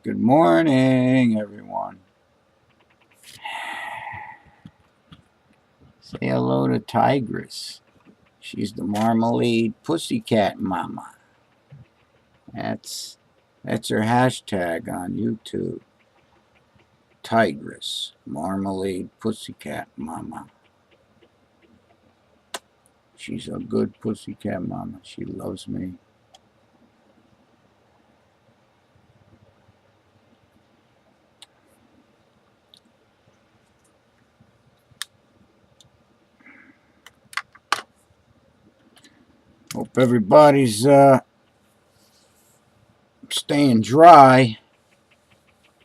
Good morning, everyone. Say hello to Tigress. She's the marmalade pussycat mama. That's that's her hashtag on YouTube. Tigress, marmalade pussycat mama. She's a good pussycat mama. She loves me. Hope everybody's staying dry.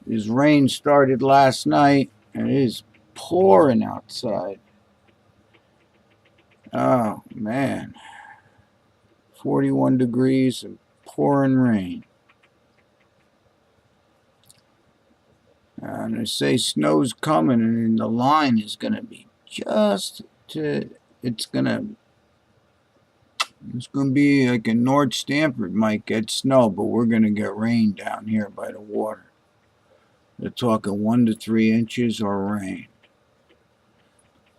This rain started last night and it is pouring outside. Oh man. 41 degrees and pouring rain. And they say snow's coming and the line is going to be just to, it's going to be like in North Stamford might get snow, but we're going to get rain down here by the water. They're talking 1 to 3 inches or rain.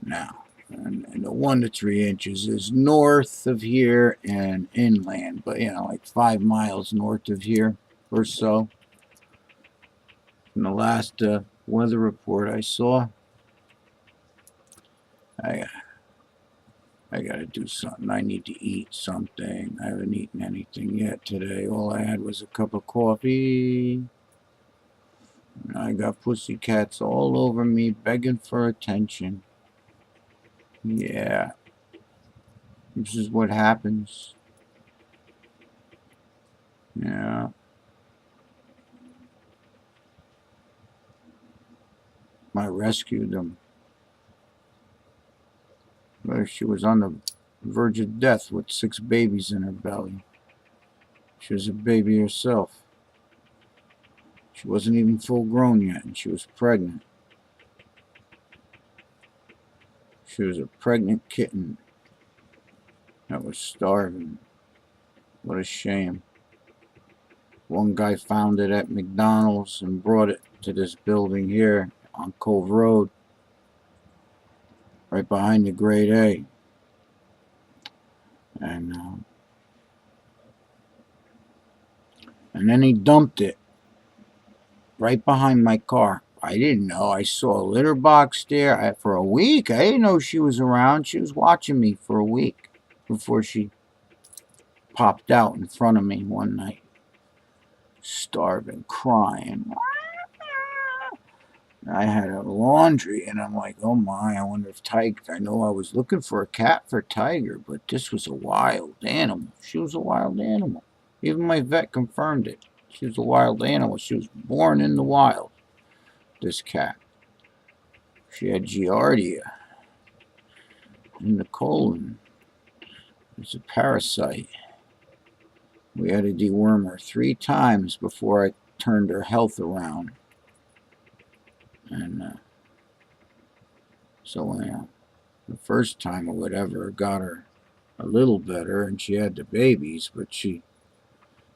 Now, and the 1 to 3 inches is north of here and inland, but like 5 miles north of here or so. In the last weather report I saw, I got to do something. I need to eat something. I haven't eaten anything yet today. All I had was a cup of coffee. I got pussycats all over me begging for attention. Yeah, this is what happens. Yeah. I rescued them. Well, she was on the verge of death with 6 babies in her belly. She was a baby herself. She wasn't even full grown yet, and she was pregnant. She was a pregnant kitten that was starving. What a shame. One guy found it at McDonald's and brought it to this building here on Cove Road, right behind the Grade A. And then he dumped it right behind my car. I didn't know. I saw a litter box there for a week. I didn't know she was around. She was watching me for a week before she popped out in front of me one night, starving, crying. I had a laundry, and I'm like, oh my, I wonder if Tiger. I know I was looking for a cat for Tiger, but this was a wild animal. She was a wild animal. Even my vet confirmed it. She was a wild animal. She was born in the wild, this cat. She had giardia in the colon. It's a parasite. We had to deworm her 3 times before I turned her health around. And so the first time or whatever got her a little better, and she had the babies, but she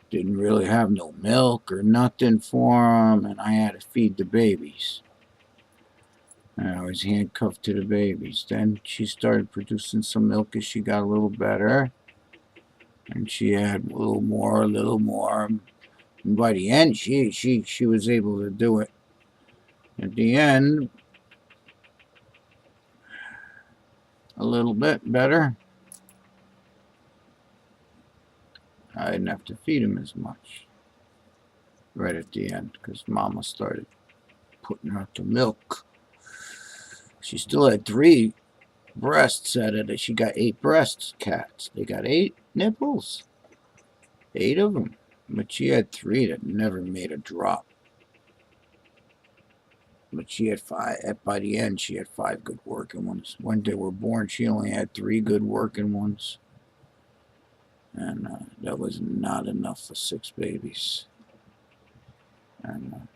didn't really have no milk or nothing for them, and I had to feed the babies. And I was handcuffed to the babies. Then she started producing some milk as she got a little better, and she had a little more. And by the end, she was able to do it. At the end, a little bit better. I didn't have to feed him as much right at the end because Mama started putting out the milk. She still had 3 breasts at it. She got 8 breasts, cats. They got 8 nipples. 8 of them. But she had 3 that never made a drop. But she had 5. By the end, she had 5 good working ones. When they were born, she only had 3 good working ones. And that was not enough for 6 babies. And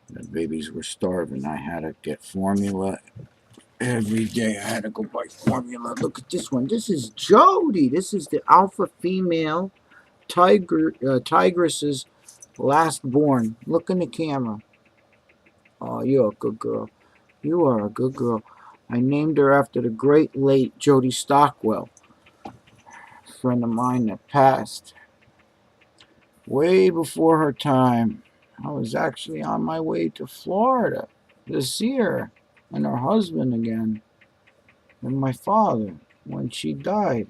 the babies were starving. I had to get formula every day. I had to go buy formula. Look at this one. This is Jody. This is the alpha female Tigress's Last born. Look in the camera. Oh, you're a good girl. You are a good girl. I named her after the great late Jody Stockwell, a friend of mine that passed way before her time. I was actually on my way to Florida to see her and her husband again, and my father when she died,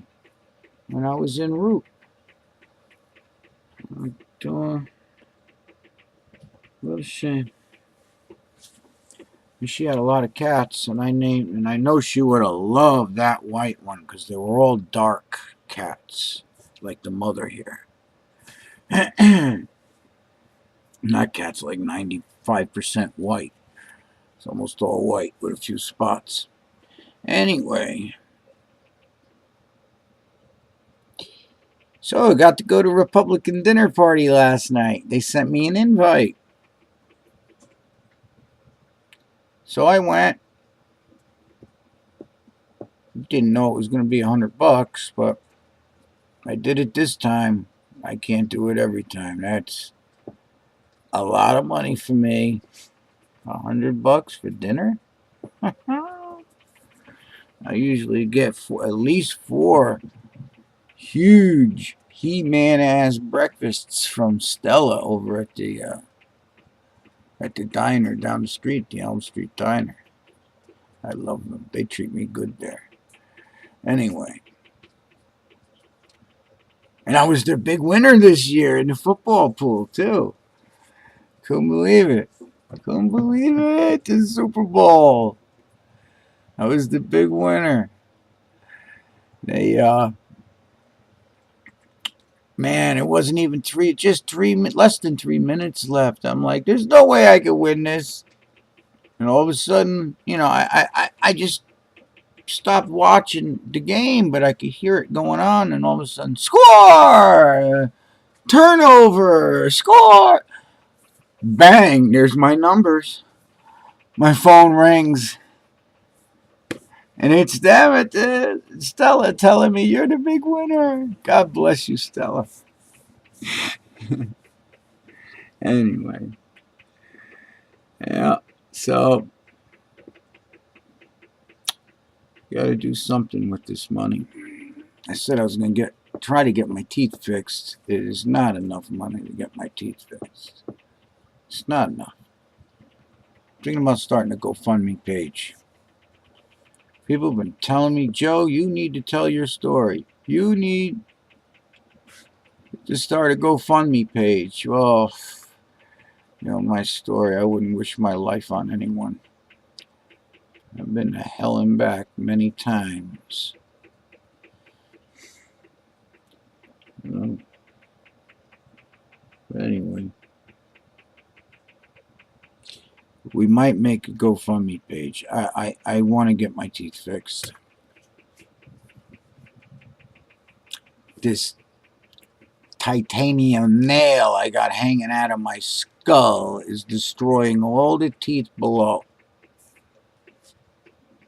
when I was en route. What a shame. And she had a lot of cats, and I know she would have loved that white one because they were all dark cats, like the mother here. And that cat's like 95% white. It's almost all white with a few spots. Anyway, so I got to go to a Republican dinner party last night. They sent me an invite. So I went. Didn't know it was going to be $100, but I did it this time. I can't do it every time. That's a lot of money for me. $100 for dinner? I usually get at least 4 huge He-Man ass breakfasts from Stella over at the diner down the street, the Elm Street Diner. I love them. They treat me good there. Anyway. And I was their big winner this year in the football pool, too. Couldn't believe it. Couldn't believe it. The Super Bowl. I was the big winner. They, man, it wasn't even less than 3 minutes left. I'm like, there's no way I could win this. And all of a sudden, I just stopped watching the game, but I could hear it going on, and all of a sudden, score! Turnover! Score! Bang! There's my numbers. My phone rings. And it's them, Stella, telling me you're the big winner. God bless you, Stella. Anyway. Yeah. So, got to do something with this money. I said I was going to try to get my teeth fixed. It is not enough money to get my teeth fixed. It's not enough. I'm thinking about starting a GoFundMe page. People have been telling me, Joe, you need to tell your story. You need to start a GoFundMe page. Well, my story, I wouldn't wish my life on anyone. I've been to hell and back many times. But anyway, we might make a GoFundMe page. I want to get my teeth fixed. This titanium nail I got hanging out of my skull is destroying all the teeth below.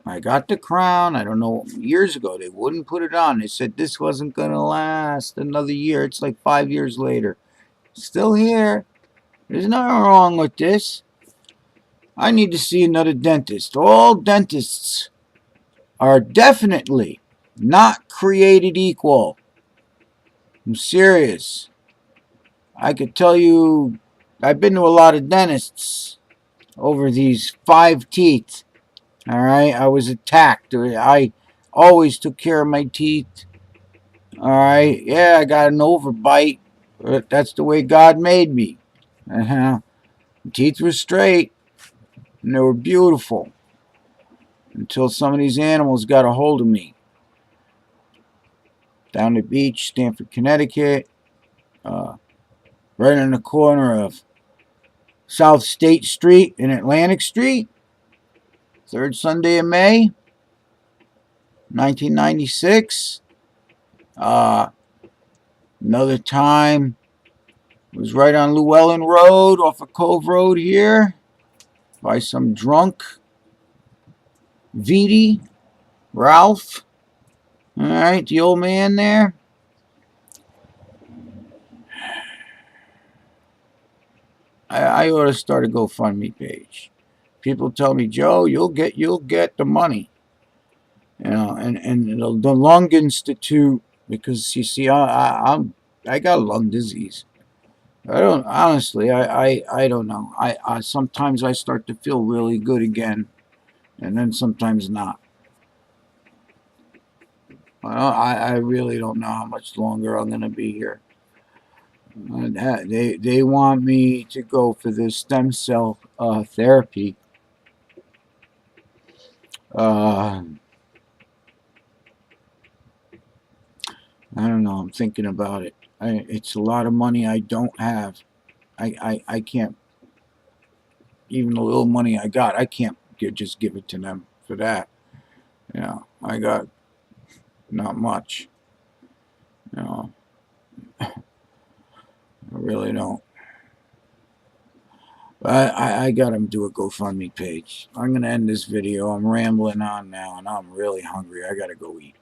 I got the crown. I don't know. Years ago, they wouldn't put it on. They said this wasn't going to last another year. It's like 5 years later. Still here. There's nothing wrong with this. I need to see another dentist. All dentists are definitely not created equal. I'm serious. I could tell you, I've been to a lot of dentists over these 5 teeth. All right, I was attacked. I always took care of my teeth. All right, yeah, I got an overbite, but that's the way God made me. Uh-huh. Teeth were straight, and they were beautiful until some of these animals got a hold of me. Down the beach, Stamford, Connecticut, right on the corner of South State Street and Atlantic Street, 3rd Sunday of May, 1996. Another time was right on Llewellyn Road off of Cove Road here by some drunk Viti, Ralph. All right, the old man there. I ought to start a GoFundMe page. People tell me, Joe, you'll get the money. And the Lung Institute, because you see, I got lung disease. I don't honestly. I don't know. I sometimes I start to feel really good again, and then sometimes not. I really don't know how much longer I'm gonna be here. They want me to go for this stem cell therapy. Uh, I don't know. I'm thinking about it. It's a lot of money I don't have. I can't, even the little money I got, I can't just give it to them for that. I got not much. You know, I really don't. But I got to do a GoFundMe page. I'm going to end this video. I'm rambling on now, and I'm really hungry. I got to go eat.